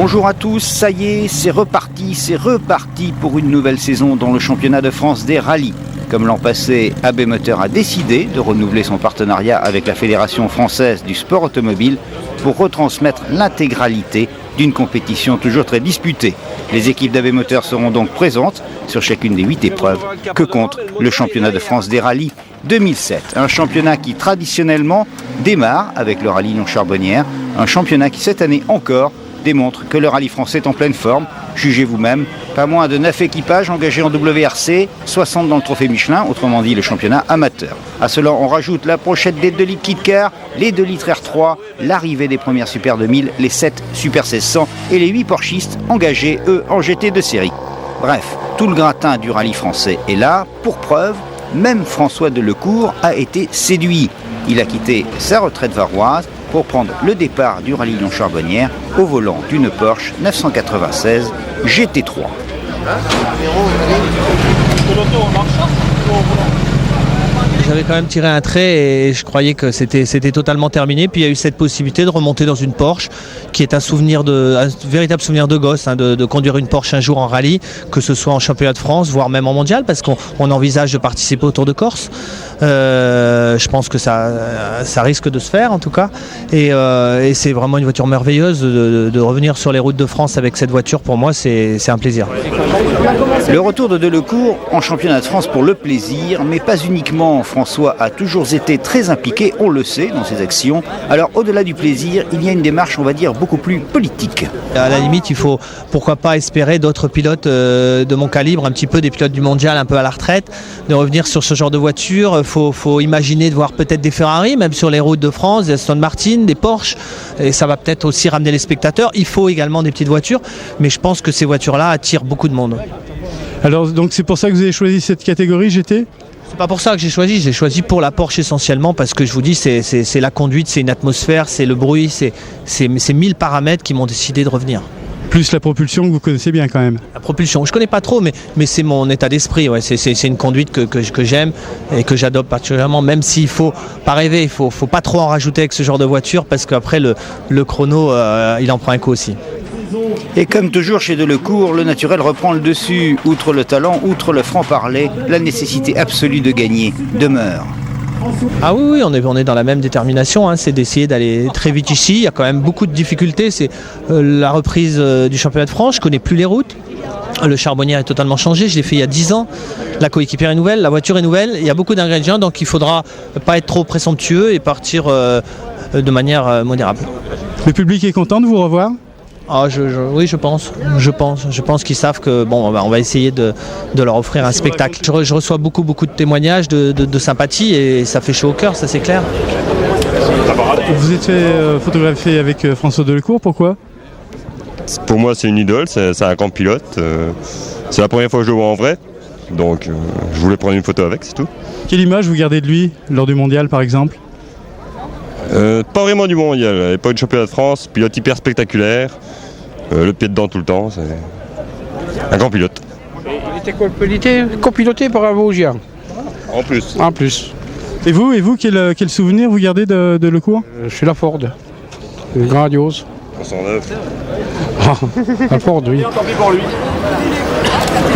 Bonjour à tous, ça y est, c'est reparti pour une nouvelle saison dans le championnat de France des rallyes. Comme l'an passé, AB Moteur a décidé de renouveler son partenariat avec la Fédération française du sport automobile pour retransmettre l'intégralité d'une compétition toujours très disputée. Les équipes d'AB Moteur seront donc présentes sur chacune des 8 épreuves que compte le championnat de France des rallyes 2007. Un championnat qui traditionnellement démarre avec le rallye Lyon-Charbonnières, un championnat qui cette année encore démontre que le rallye français est en pleine forme. Jugez vous-même, pas moins de 9 équipages engagés en WRC, 60 dans le trophée Michelin, autrement dit le championnat amateur. À cela, on rajoute la brochette des 2 litres Kit Car, les 2 litres R3, l'arrivée des premières Super 2000, les 7 Super 1600 et les 8 Porschistes engagés, eux, en GT de série. Bref, tout le gratin du rallye français est là. Pour preuve, même François Delecourt a été séduit. Il a quitté sa retraite varoise pour prendre le départ du rallye Lyon-Charbonnières au volant d'une Porsche 996 GT3. J'avais quand même tiré un trait et je croyais que c'était totalement terminé. Puis il y a eu cette possibilité de remonter dans une Porsche qui est un véritable souvenir de gosse, de conduire une Porsche un jour en rallye, que ce soit en championnat de France, voire même en mondial, parce qu'on envisage de participer au Tour de Corse. Je pense que ça risque de se faire en tout cas. Et c'est vraiment une voiture merveilleuse de revenir sur les routes de France avec cette voiture. Pour moi, c'est un plaisir. Le retour de Delecourt en championnat de France pour le plaisir, mais pas uniquement. François a toujours été très impliqué, on le sait, dans ses actions. Alors au-delà du plaisir, il y a une démarche, on va dire, beaucoup plus politique. À la limite, il faut pourquoi pas espérer d'autres pilotes de mon calibre, un petit peu des pilotes du mondial, un peu à la retraite, de revenir sur ce genre de voiture. Faut imaginer de voir peut-être des Ferrari, même sur les routes de France, des Aston Martin, des Porsche, et ça va peut-être aussi ramener les spectateurs. Il faut également des petites voitures, mais je pense que ces voitures-là attirent beaucoup de monde. Alors donc c'est pour ça que vous avez choisi cette catégorie GT ? C'est pas pour ça que j'ai choisi pour la Porsche essentiellement parce que je vous dis c'est la conduite, c'est une atmosphère, c'est le bruit, c'est 1000 paramètres qui m'ont décidé de revenir. Plus la propulsion que vous connaissez bien quand même. La propulsion, je connais pas trop mais c'est mon état d'esprit, ouais. C'est une conduite que j'aime et que j'adopte particulièrement, même s'il faut pas rêver, il faut pas trop en rajouter avec ce genre de voiture parce qu'après le chrono il en prend un coup aussi. Et comme toujours chez Delecourt, le naturel reprend le dessus. Outre le talent, outre le franc-parler, la nécessité absolue de gagner demeure. Ah oui, on est dans la même détermination, c'est d'essayer d'aller très vite ici. Il y a quand même beaucoup de difficultés, c'est la reprise du championnat de France, je ne connais plus les routes. Le Charbonnières est totalement changé, je l'ai fait il y a 10 ans. La coéquipière est nouvelle, la voiture est nouvelle, il y a beaucoup d'ingrédients, donc il ne faudra pas être trop présomptueux et partir de manière modérable. Le public est content de vous revoir ? Oui, je pense qu'ils savent que on va essayer de leur offrir un spectacle. Je reçois beaucoup de témoignages de sympathie et ça fait chaud au cœur, ça c'est clair. Vous êtes fait photographier avec François Delecourt, pourquoi ? Pour moi c'est une idole, c'est un grand pilote. C'est la première fois que je le vois en vrai, donc je voulais prendre une photo avec, c'est tout. Quelle image vous gardez de lui lors du mondial par exemple ? Pas vraiment du mondial, pas de championnat de France, pilote hyper spectaculaire, le pied dedans tout le temps, c'est un grand pilote. Il était copiloté par un Vosgien. En plus. Et vous, quel souvenir vous gardez de Delecourt ? Chez la Ford, grandiose. 109. La Ford, oui.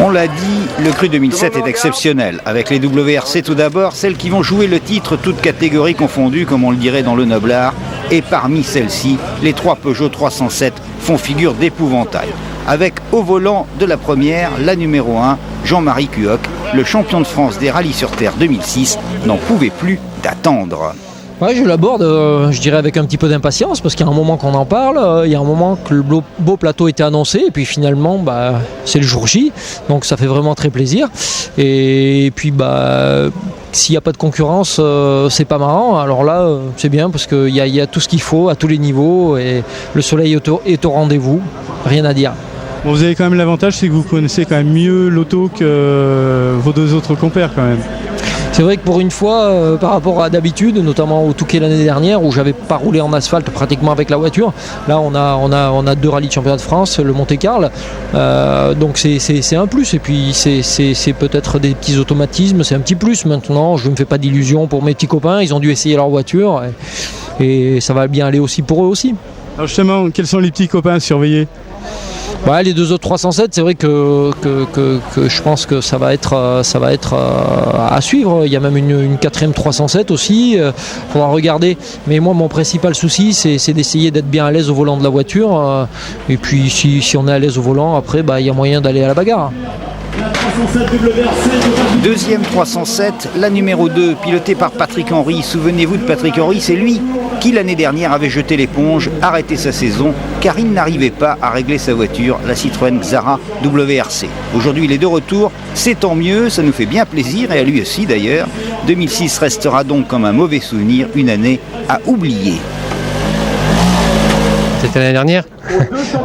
On l'a dit, le Cru 2007 est exceptionnel. Avec les WRC tout d'abord, celles qui vont jouer le titre, toutes catégories confondues, comme on le dirait dans le Noblard. Et parmi celles-ci, les 3 Peugeot 307 font figure d'épouvantail. Avec au volant de la première, la numéro 1, Jean-Marie Cuoc, le champion de France des rallyes sur terre 2006, n'en pouvait plus d'attendre. Ouais, je l'aborde, je dirais avec un petit peu d'impatience parce qu'il y a un moment qu'on en parle, il y a un moment que le beau plateau était annoncé et puis finalement c'est le jour J, donc ça fait vraiment très plaisir. Et puis s'il n'y a pas de concurrence, c'est pas marrant. Alors là, c'est bien parce qu'il y a tout ce qu'il faut à tous les niveaux et le soleil est au rendez-vous, rien à dire. Bon, vous avez quand même l'avantage, c'est que vous connaissez quand même mieux l'auto que vos 2 autres compères quand même. C'est vrai que pour une fois, par rapport à d'habitude, notamment au Touquet l'année dernière, où j'avais pas roulé en asphalte pratiquement avec la voiture, là on a 2 rallyes de championnat de France, le Monte-Carlo, donc c'est un plus. Et puis c'est peut-être des petits automatismes, c'est un petit plus. Maintenant, je ne me fais pas d'illusions pour mes petits copains, ils ont dû essayer leur voiture et ça va bien aller aussi pour eux aussi. Alors justement, quels sont les petits copains à surveiller ? Les deux autres 307, c'est vrai que je pense que ça va être à suivre. Il y a même une quatrième 307 aussi. On va regarder. Mais moi, mon principal souci, c'est d'essayer d'être bien à l'aise au volant de la voiture. Et puis, si on est à l'aise au volant, après, il y a moyen d'aller à la bagarre. Deuxième 307, la numéro 2, pilotée par Patrick Henry. Souvenez-vous de Patrick Henry, c'est lui qui l'année dernière avait jeté l'éponge, arrêté sa saison, car il n'arrivait pas à régler sa voiture, la Citroën Xara WRC. Aujourd'hui, il est de retour, c'est tant mieux, ça nous fait bien plaisir, et à lui aussi d'ailleurs. 2006 restera donc comme un mauvais souvenir, une année à oublier. C'était l'année dernière.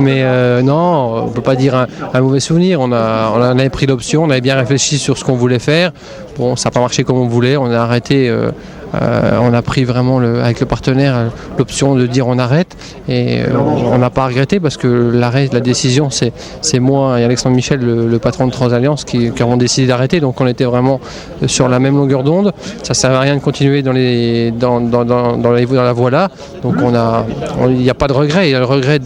Mais non, on ne peut pas dire un mauvais souvenir. On avait pris l'option, on avait bien réfléchi sur ce qu'on voulait faire. Bon, ça n'a pas marché comme on voulait, on a arrêté. On a pris vraiment avec le partenaire l'option de dire on arrête et on n'a pas regretté parce que l'arrêt, la décision, c'est moi et Alexandre Michel, le patron de Transalliance, qui avons décidé d'arrêter. Donc on était vraiment sur la même longueur d'onde. Ça ne servait à rien de continuer dans la voie là. Donc il n'y a pas de regret. Il y a le regret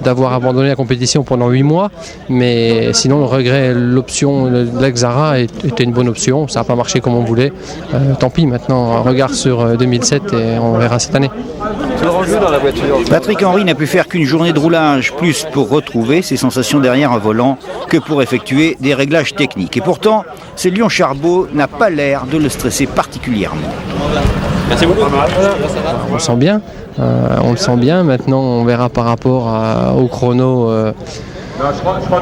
d'avoir abandonné la compétition pendant 8 mois, mais sinon le regret, l'option de la Xara était une bonne option. Ça n'a pas marché comme on voulait. Tant pis, maintenant on regarde sur 2007 et on verra cette année. Patrick Henry n'a pu faire qu'une journée de roulage, plus pour retrouver ses sensations derrière un volant que pour effectuer des réglages techniques. Et pourtant, ce Lion Charbot n'a pas l'air de le stresser particulièrement. Merci beaucoup. On le sent bien. On le sent bien. Maintenant, on verra par rapport au chrono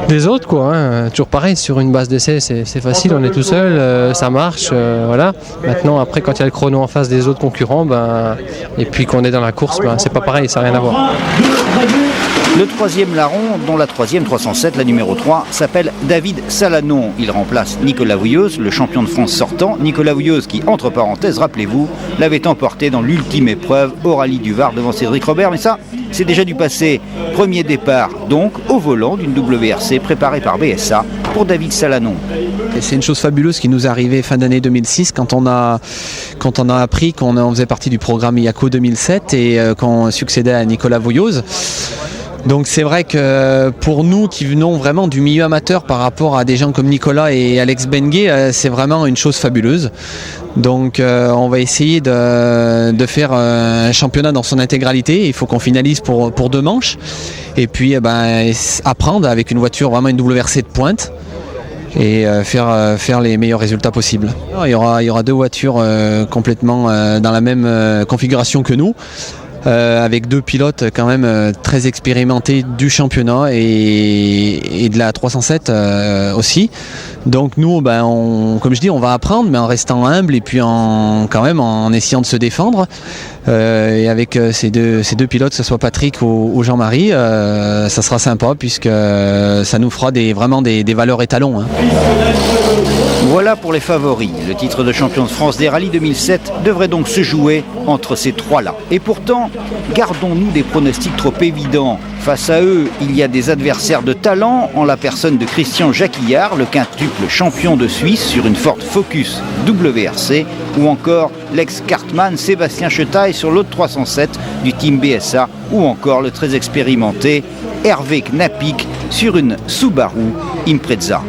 des autres, quoi. Toujours pareil, sur une base d'essai, c'est facile, on est tout seul, ça marche, voilà. Maintenant, après, quand il y a le chrono en face des autres concurrents, et puis qu'on est dans la course, c'est pas pareil, ça n'a rien à voir. Le troisième larron, dont la troisième 307, la numéro 3, s'appelle David Salanon. Il remplace Nicolas Vouilloz, le champion de France sortant. Nicolas Vouilloz qui, entre parenthèses, rappelez-vous, l'avait emporté dans l'ultime épreuve au rallye du Var devant Cédric Robert. Mais ça, c'est déjà du passé. Premier départ, donc, au volant d'une WRC préparée par BSA pour David Salanon. Et c'est une chose fabuleuse qui nous est arrivée fin d'année 2006 quand on a appris qu'on faisait partie du programme IACO 2007 et qu'on succédait à Nicolas Vouilloz. Donc c'est vrai que pour nous qui venons vraiment du milieu amateur par rapport à des gens comme Nicolas et Alex Benguet, c'est vraiment une chose fabuleuse. Donc on va essayer de faire un championnat dans son intégralité. Il faut qu'on finalise pour 2 manches. Et puis apprendre avec une voiture, vraiment une WRC de pointe. Et faire les meilleurs résultats possibles. Il y aura 2 voitures complètement dans la même configuration que nous. Avec 2 pilotes quand même très expérimentés du championnat et de la 307 aussi. Donc nous, comme je dis, on va apprendre, mais en restant humble et puis quand même en essayant de se défendre. Et avec ces deux pilotes, que ce soit Patrick ou Jean-Marie, ça sera sympa puisque ça nous fera vraiment des valeurs étalons. Voilà pour les favoris. Le titre de champion de France des rallyes 2007 devrait donc se jouer entre ces 3-là. Et pourtant, gardons-nous des pronostics trop évidents. Face à eux, il y a des adversaires de talent en la personne de Christian Jacquillard, le quintuple champion de Suisse sur une Ford Focus WRC, ou encore l'ex-Cartman Sébastien Chetaille sur l'autre 307 du team BSA, ou encore le très expérimenté Hervé Knapik sur une Subaru Impreza.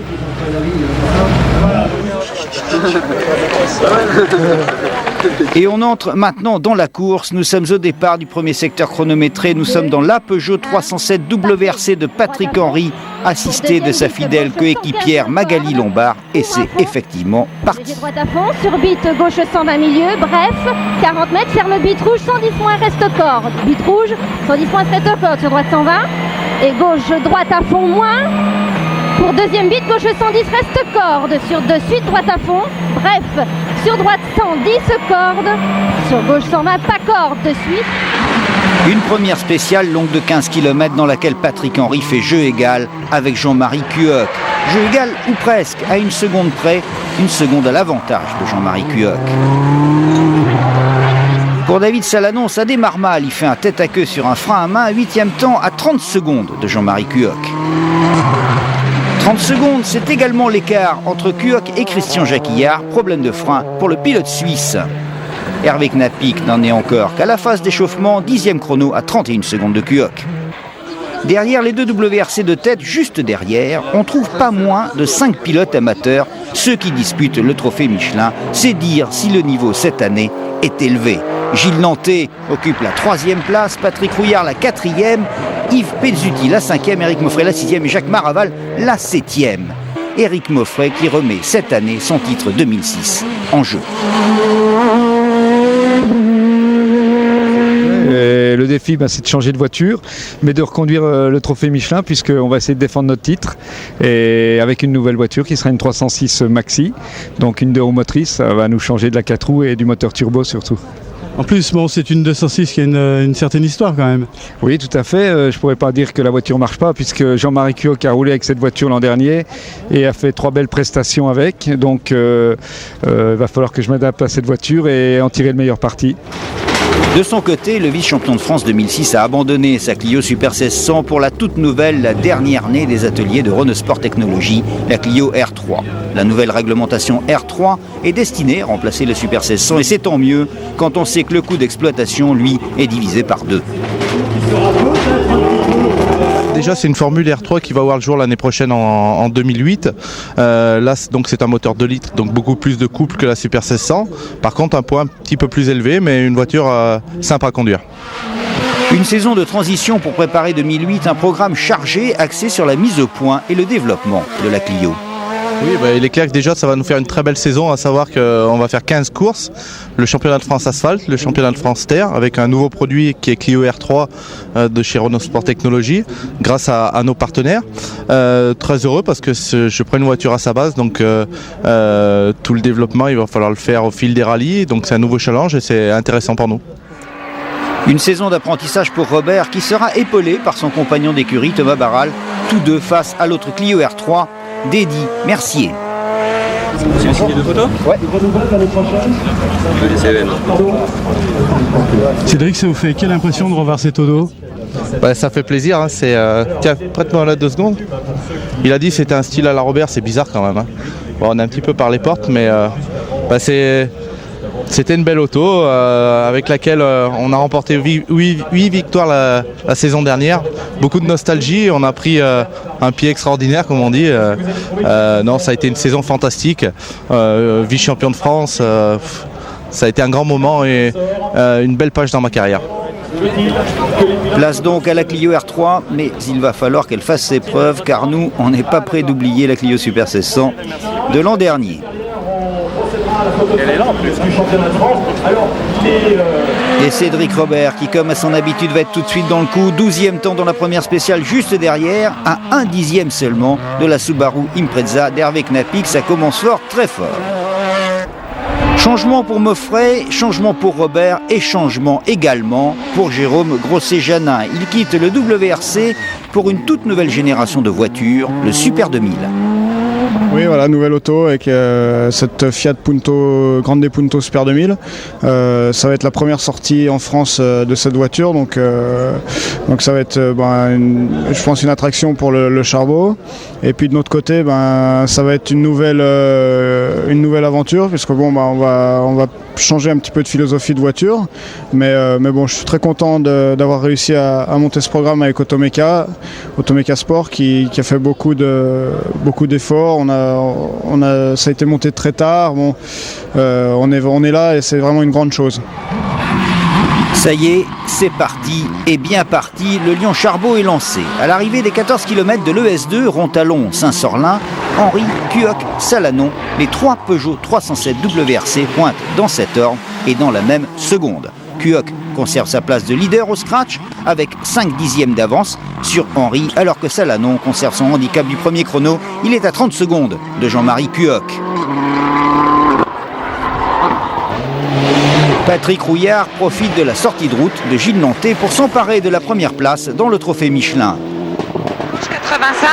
Et on entre maintenant dans la course. Nous sommes au départ du premier secteur chronométré. Nous sommes dans la Peugeot 307 WRC de Patrick Henry, assisté de sa fidèle coéquipière Magali Lombard. Et c'est effectivement parti. Droite à fond, sur bit gauche 120 milieu, bref, 40 mètres, ferme bit rouge, 110 moins reste corde. Bit rouge, 110 moins reste corde, sur droite 120. Et gauche droite à fond moins. Pour deuxième bit, gauche 110 reste corde, sur de suite droite à fond, bref, sur droite 110 corde, sur gauche 120 pas corde de suite. Une première spéciale longue de 15 km dans laquelle Patrick Henry fait jeu égal avec Jean-Marie Cuoc. Jeu égal ou presque, à 1 seconde près, 1 seconde à l'avantage de Jean-Marie Cuoc. Pour David Salanon, ça démarre mal, il fait un tête à queue sur un frein à main, 8e temps à 30 secondes de Jean-Marie Cuoc. 30 secondes, c'est également l'écart entre Cuoc et Christian Jacquillard, problème de frein pour le pilote suisse. Hervé Knapik n'en est encore qu'à la phase d'échauffement, 10e chrono à 31 secondes de Cuoc. Derrière les deux WRC de tête, juste derrière, on trouve pas moins de 5 pilotes amateurs, ceux qui disputent le trophée Michelin. C'est dire si le niveau cette année est élevé. Gilles Nanté occupe la 3e place, Patrick Rouillard la 4e, Yves Pezzuti la 5e, Éric Moffret la 6e et Jacques Maraval la 7e. Éric Moffret qui remet cette année son titre 2006 en jeu. Et le défi, c'est de changer de voiture, mais de reconduire le trophée Michelin, puisqu'on va essayer de défendre notre titre, et avec une nouvelle voiture qui sera une 306 Maxi, donc une 2 roues motrices. Ça va nous changer de la 4 roues et du moteur turbo surtout. En plus, c'est une 206 qui a une certaine histoire quand même. Oui, tout à fait. Je ne pourrais pas dire que la voiture ne marche pas, puisque Jean-Marie Cuoc a roulé avec cette voiture l'an dernier et a fait 3 belles prestations avec. Donc, il va falloir que je m'adapte à cette voiture et en tirer le meilleur parti. De son côté, le vice-champion de France 2006 a abandonné sa Clio Super 1600 pour la toute nouvelle, la dernière née des ateliers de Renault Sport Technologies, la Clio R3. La nouvelle réglementation R3 est destinée à remplacer le Super 1600 et c'est tant mieux quand on sait que le coût d'exploitation, lui, est divisé par 2. Déjà, c'est une formule R3 qui va voir le jour l'année prochaine en 2008. Là, donc c'est un moteur 2 litres, donc beaucoup plus de couple que la Super 1600. Par contre, un poids un petit peu plus élevé, mais une voiture sympa à conduire. Une saison de transition pour préparer 2008, un programme chargé axé sur la mise au point et le développement de la Clio. Oui, il est clair que déjà ça va nous faire une très belle saison, à savoir qu'on va faire 15 courses, le championnat de France Asphalte, le championnat de France Terre, avec un nouveau produit qui est Clio R3 de chez Renault Sport Technologies, grâce à nos partenaires. Très heureux parce que je prends une voiture à sa base, donc tout le développement il va falloir le faire au fil des rallyes, donc c'est un nouveau challenge et c'est intéressant pour nous. Une saison d'apprentissage pour Robert qui sera épaulé par son compagnon d'écurie Thomas Barral, tous deux face à l'autre Clio R3, Dédi Mercier. C'est signé de photos ? Ouais. Cédric, ça vous fait quelle impression de revoir cet auto ? Ça fait plaisir, c'est... Tiens, prête-moi là 2 secondes. Il a dit que c'était un style à la Robert, c'est bizarre quand même. Bon, on est un petit peu par les portes, mais c'était une belle auto avec laquelle on a remporté 8 victoires la saison dernière. Beaucoup de nostalgie, on a pris un pied extraordinaire comme on dit. Non, ça a été une saison fantastique. Vice-champion de France, ça a été un grand moment et une belle page dans ma carrière. Place donc à la Clio R3, mais il va falloir qu'elle fasse ses preuves car nous, on n'est pas prêt d'oublier la Clio Super 1600 de l'an dernier. Elle est là en plus. Et Cédric Robert qui, comme à son habitude, va être tout de suite dans le coup. 12e temps dans la première spéciale, juste derrière, à 1/10 seulement de la Subaru Impreza d'Hervé Knapik. Ça commence fort, très fort. Changement pour Moffret, changement pour Robert et changement également pour Jérôme Grosset-Janin. Il quitte le WRC pour une toute nouvelle génération de voitures, le Super 2000. Oui, voilà, nouvelle auto avec cette Fiat Punto, Grande Punto Super 2000. Ça va être la première sortie en France de cette voiture, donc ça va être, je pense, une attraction pour le charbot. Et puis de notre côté, ça va être une nouvelle aventure, puisque on va changer un petit peu de philosophie de voiture. Mais bon, je suis très content d'avoir réussi à monter ce programme avec Automeka Sport, qui a fait beaucoup d'efforts. Ça a été monté très tard. Bon, on est là et c'est vraiment une grande chose. Ça y est, c'est parti, et bien parti, le Lion Charbot est lancé. À l'arrivée des 14 km de l'ES2, Rontalon, Saint-Sorlin, Henry, Cuoc, Salanon, les 3 Peugeot 307 WRC pointent dans cet ordre et dans la même seconde. Cuoc conserve sa place de leader au scratch avec 5/10 d'avance sur Henry, alors que Salanon conserve son handicap du premier chrono. Il est à 30 secondes de Jean-Marie Cuoc. Patrick Rouillard profite de la sortie de route de Gilles Nanté pour s'emparer de la première place dans le trophée Michelin. 85.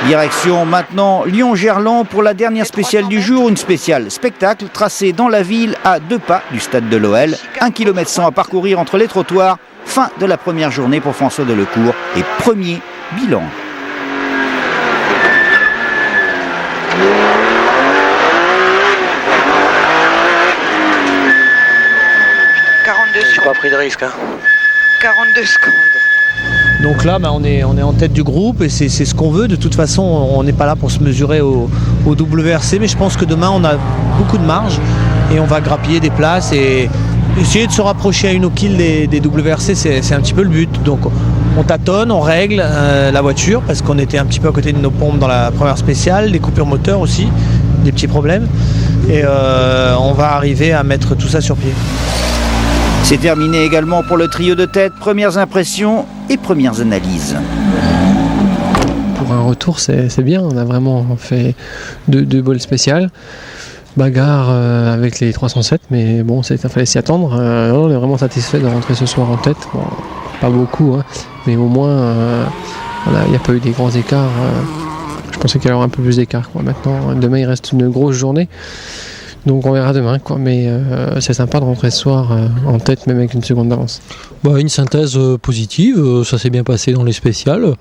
Direction maintenant Lyon-Gerland pour la dernière spéciale du jour, une spéciale spectacle tracée dans la ville à 2 pas du stade de l'OL. 1 km 100 à parcourir entre les trottoirs. Fin de la première journée pour François Delecourt et premier bilan. J'ai pas pris de risque. 42 secondes. Donc là, on est en tête du groupe et c'est ce qu'on veut. De toute façon, on n'est pas là pour se mesurer au WRC, mais je pense que demain, on a beaucoup de marge et on va grappiller des places et essayer de se rapprocher à une kill des WRC, c'est un petit peu le but. Donc on tâtonne, on règle la voiture parce qu'on était un petit peu à côté de nos pompes dans la première spéciale, des coupures moteurs aussi, des petits problèmes. Et on va arriver à mettre tout ça sur pied. C'est terminé également pour le trio de tête. Premières impressions et premières analyses. Pour un retour, c'est bien. On a vraiment fait deux bols spéciales. Bagarre avec les 307, mais bon, il fallait s'y attendre. On est vraiment satisfait de rentrer ce soir en tête. Bon, pas beaucoup, hein, mais au moins, il n'y a pas eu des grands écarts. Je pensais qu'il y aurait un peu plus d'écart. Maintenant, demain, il reste une grosse journée. Donc on verra demain, mais c'est sympa de rentrer ce soir en tête, même avec une seconde d'avance. Une synthèse positive, ça s'est bien passé dans les spéciales.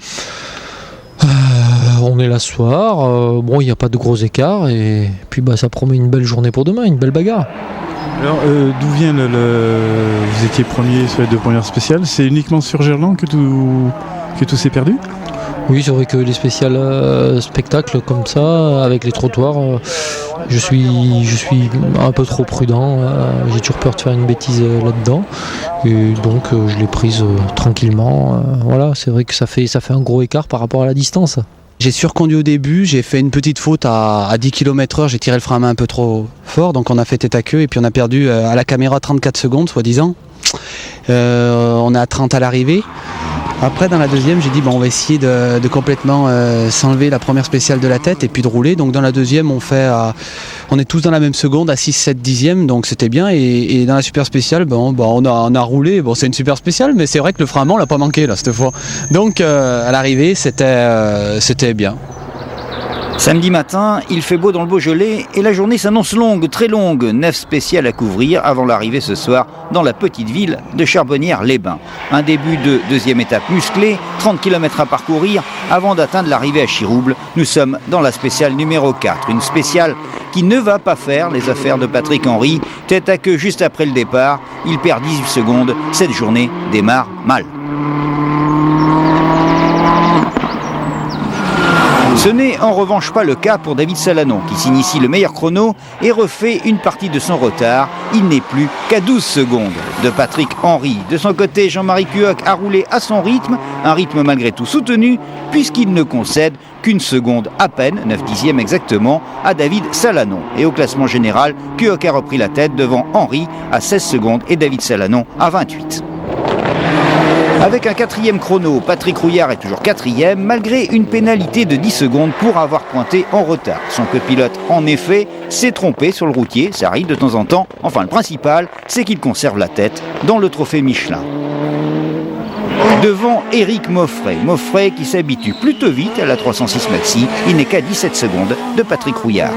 On est là ce soir, il n'y a pas de gros écarts et puis ça promet une belle journée pour demain, une belle bagarre. Alors d'où vient vous étiez premier sur les 2 premières spéciales, c'est uniquement sur Gerland que tout s'est perdu ? Oui, c'est vrai que les spéciales spectacles comme ça, avec les trottoirs, je suis un peu trop prudent. J'ai toujours peur de faire une bêtise là-dedans. Et donc je l'ai prise tranquillement. Voilà, c'est vrai que ça fait un gros écart par rapport à la distance. J'ai surconduit au début, j'ai fait une petite faute à 10 km/h, j'ai tiré le frein à main un peu trop fort, donc on a fait tête à queue et puis on a perdu à la caméra 34 secondes, soi-disant. On est à 30 à l'arrivée. Après, dans la deuxième, j'ai dit on va essayer de complètement s'enlever la première spéciale de la tête et puis de rouler. Donc dans la deuxième, on est tous dans la même seconde à 6-7 dixièmes, donc c'était bien. Et dans la super spéciale, on a roulé. Bon, c'est une super spéciale, mais c'est vrai que le frein à main, on l'a pas manqué là cette fois. Donc à l'arrivée, c'était bien. Samedi matin, il fait beau dans le Beaujolais et la journée s'annonce longue, très longue. 9 spéciales à couvrir avant l'arrivée ce soir dans la petite ville de Charbonnières-les-Bains. Un début de deuxième étape musclée, 30 km à parcourir avant d'atteindre l'arrivée à Chirouble. Nous sommes dans la spéciale numéro 4, une spéciale qui ne va pas faire les affaires de Patrick Henry. Tête à queue juste après le départ, il perd 18 secondes. Cette journée démarre mal. Ce n'est en revanche pas le cas pour David Salanon qui s'initie le meilleur chrono et refait une partie de son retard. Il n'est plus qu'à 12 secondes de Patrick Henry. De son côté, Jean-Marie Cuoc a roulé à son rythme, un rythme malgré tout soutenu puisqu'il ne concède qu'une seconde à peine, 9 dixièmes exactement, à David Salanon. Et au classement général, Cuoc a repris la tête devant Henry à 16 secondes et David Salanon à 28. Avec un 4e chrono, Patrick Rouillard est toujours 4e, malgré une pénalité de 10 secondes pour avoir pointé en retard. Son copilote, en effet, s'est trompé sur le routier, ça arrive de temps en temps. Enfin, le principal, c'est qu'il conserve la tête dans le trophée Michelin. Devant Éric Moffret qui s'habitue plutôt vite à la 306 Maxi, il n'est qu'à 17 secondes de Patrick Rouillard.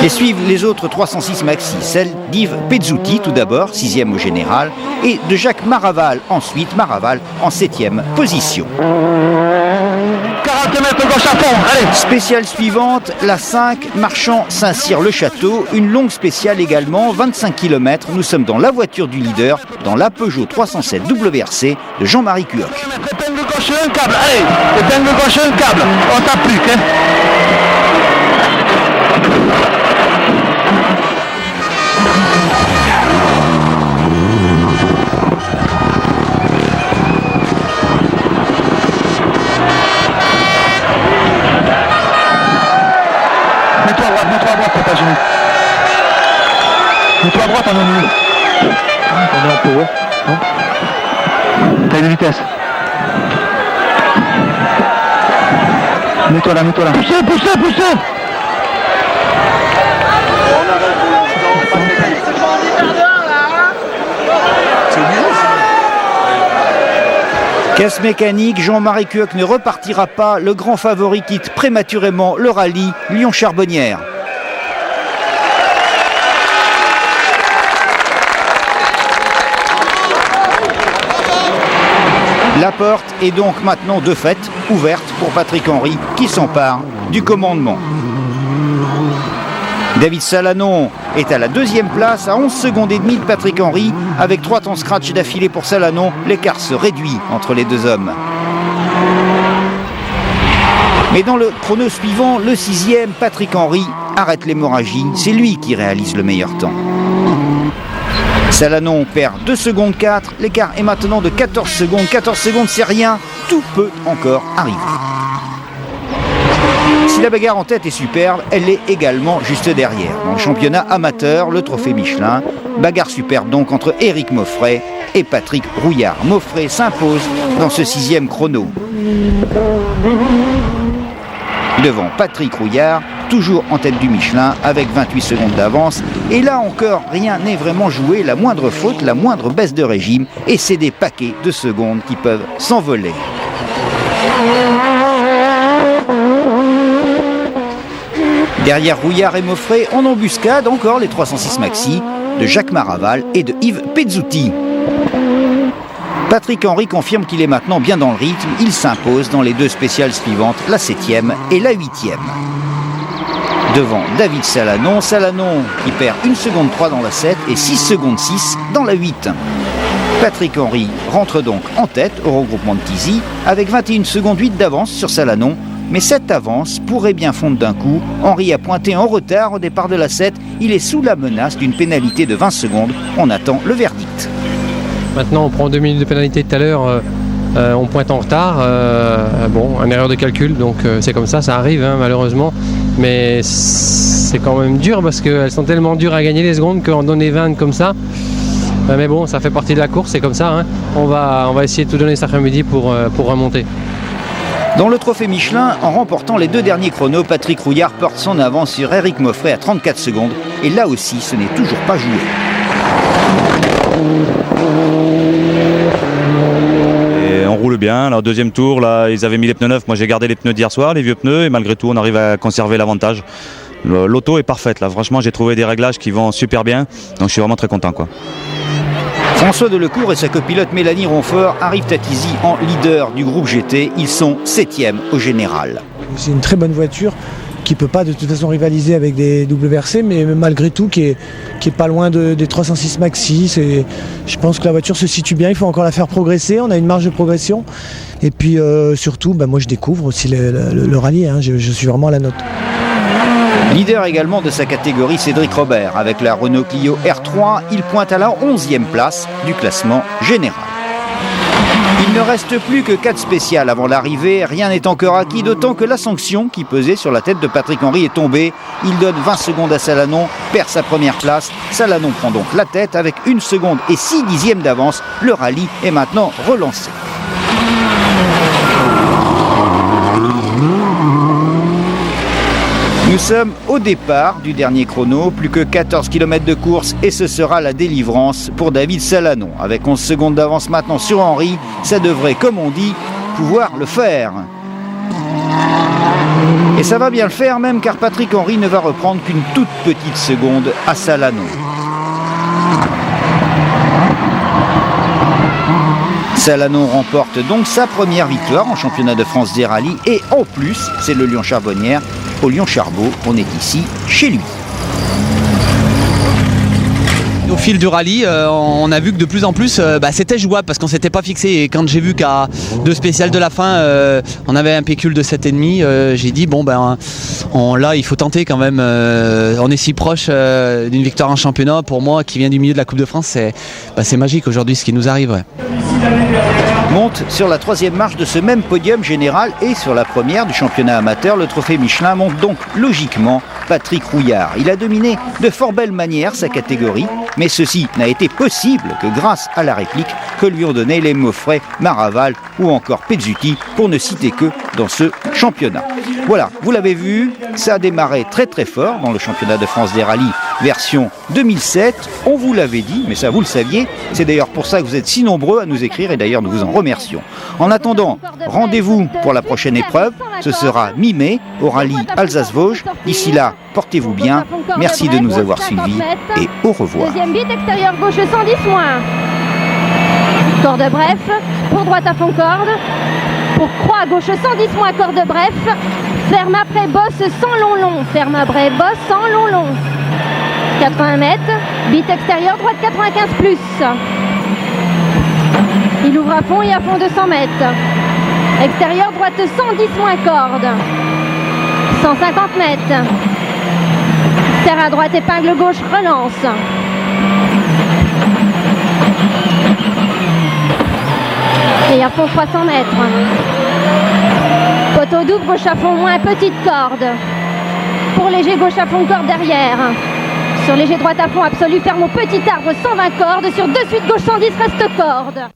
Et suivent les autres 306 Maxi, celle d'Yves Pezzuti tout d'abord, 6e au général, et de Jacques Maraval ensuite, Maraval en 7e position. 40 mètres gauche à fond, allez. Spéciale suivante, la 5, Marchand Saint-Cyr-le-Château, une longue spéciale également, 25 km, nous sommes dans la voiture du leader, dans la Peugeot 307 WRC de Jean-Marie Cuoc. Épingle gauche, un câble, allez, épingle gauche, un câble, on tape plus, hein. Mets-toi à droite, c'est pas gêné. Mets-toi à droite, on est mieux. On est en power, non? T'as une vitesse. Mets-toi là. Poussez. Casse mécanique, Jean-Marie Cuoc ne repartira pas. Le grand favori quitte prématurément le rallye Lyon-Charbonnières. La porte est donc maintenant de fait ouverte pour Patrick Henry qui s'empare du commandement. David Salanon est à la deuxième place, à 11 secondes et demie de Patrick Henry. Avec 3 temps scratch d'affilée pour Salanon, l'écart se réduit entre les deux hommes. Mais dans le chrono suivant, le 6e, Patrick Henry arrête l'hémorragie. C'est lui qui réalise le meilleur temps. Salanon perd 2 secondes 4. L'écart est maintenant de 14 secondes. 14 secondes, c'est rien. Tout peut encore arriver. Si la bagarre en tête est superbe, elle est également juste derrière. Dans le championnat amateur, le trophée Michelin, bagarre superbe donc entre Éric Moffret et Patrick Rouillard. Moffret s'impose dans ce 6e chrono. Devant Patrick Rouillard, toujours en tête du Michelin avec 28 secondes d'avance. Et là encore, rien n'est vraiment joué. La moindre faute, la moindre baisse de régime, et c'est des paquets de secondes qui peuvent s'envoler. Derrière Rouillard et Moffret, en embuscade encore les 306 maxi de Jacques Maraval et de Yves Pezzuti. Patrick Henry confirme qu'il est maintenant bien dans le rythme. Il s'impose dans les 2 spéciales suivantes, la 7e et la 8e. Devant David Salanon, Salanon qui perd 1 seconde 3 dans la 7 et 6 secondes 6 dans la 8. Patrick Henry rentre donc en tête au regroupement de Tizi avec 21 secondes 8 d'avance sur Salanon. Mais cette avance pourrait bien fondre d'un coup. Henry a pointé en retard au départ de la 7. Il est sous la menace d'une pénalité de 20 secondes. On attend le verdict. Maintenant, on prend 2 minutes de pénalité tout à l'heure. On pointe en retard. Une erreur de calcul. Donc c'est comme ça arrive malheureusement. Mais c'est quand même dur parce qu'elles sont tellement dures à gagner les secondes qu'en donner 20 comme ça. Mais bon, ça fait partie de la course, c'est comme ça. On va essayer de tout donner cet après-midi pour remonter. Dans le trophée Michelin, en remportant les 2 derniers chronos, Patrick Rouillard porte son avance sur Éric Moffret à 34 secondes. Et là aussi, ce n'est toujours pas joué. Et on roule bien. Alors, 2e tour, là, ils avaient mis les pneus neufs. Moi, j'ai gardé les pneus d'hier soir, les vieux pneus. Et malgré tout, on arrive à conserver l'avantage. L'auto est parfaite, là. Franchement, j'ai trouvé des réglages qui vont super bien. Donc, je suis vraiment très content, quoi. François Delecourt et sa copilote Mélanie Ronfort arrivent à Tizi en leader du groupe GT. Ils sont 7e au général. C'est une très bonne voiture qui ne peut pas de toute façon rivaliser avec des WRC, mais malgré tout qui est pas loin des 306 maxi. Je pense que la voiture se situe bien, il faut encore la faire progresser, on a une marge de progression. Et puis surtout, moi je découvre aussi le rallye, je suis vraiment à la note. Leader également de sa catégorie, Cédric Robert. Avec la Renault Clio R3, il pointe à la 11e place du classement général. Il ne reste plus que 4 spéciales avant l'arrivée. Rien n'est encore acquis, d'autant que la sanction qui pesait sur la tête de Patrick Henry est tombée. Il donne 20 secondes à Salanon, perd sa première place. Salanon prend donc la tête avec 1 seconde et 6 dixièmes d'avance. Le rallye est maintenant relancé. Nous sommes au départ du dernier chrono, plus que 14 km de course et ce sera la délivrance pour David Salanon. Avec 11 secondes d'avance maintenant sur Henry, ça devrait, comme on dit, pouvoir le faire. Et ça va bien le faire même car Patrick Henry ne va reprendre qu'une toute petite seconde à Salanon. Salanon remporte donc sa première victoire en championnat de France des rallyes et en plus, c'est le Lyon Charbonnière. Au Lyon Charbot, on est ici chez lui. Au fil du rallye, on a vu que de plus en plus, c'était jouable parce qu'on s'était pas fixé. Et quand j'ai vu qu'à 2 spéciales de la fin, on avait un pécule de 7,5, j'ai dit là il faut tenter quand même. On est si proche d'une victoire en championnat. Pour moi, qui vient du milieu de la Coupe de France, c'est magique aujourd'hui ce qui nous arrive. Ouais. Monte sur la 3e marche de ce même podium général et sur la première du championnat amateur, le trophée Michelin monte donc logiquement Patrick Rouillard. Il a dominé de fort belle manière sa catégorie, mais ceci n'a été possible que grâce à la réplique que lui ont donné les Moffret, Maraval ou encore Pezzuti, pour ne citer que dans ce championnat. Voilà, vous l'avez vu, ça a démarré très très fort dans le championnat de France des rallyes version 2007. On vous l'avait dit, mais ça vous le saviez. C'est d'ailleurs pour ça que vous êtes si nombreux à nous écrire et d'ailleurs nous vous en remercions. En attendant, rendez-vous pour la prochaine épreuve. Ce sera mi-mai au rallye Alsace-Vosges. D'ici là, portez-vous bien. Merci de nous avoir suivis et au revoir. Deuxième bite, extérieur gauche 110 moins. Corde bref, pour droite à fond corde. Pour croix gauche 110 moins, corde bref. Ferme après, bosse sans long. Ferme après, bosse sans long. 80 mètres. Bite extérieure, droite 95 plus. Il ouvre à fond et à fond 200 mètres. Extérieur, droite 110 moins corde. 150 mètres. Serre à droite, épingle gauche, relance. Et à fond 300 mètres. Poteau double, gauche à fond moins, petite corde. Pour léger, gauche à fond, corde derrière. Sur léger, droite à fond absolu, ferme au petit arbre, 120 cordes. Sur 2 suites, gauche 110, reste corde.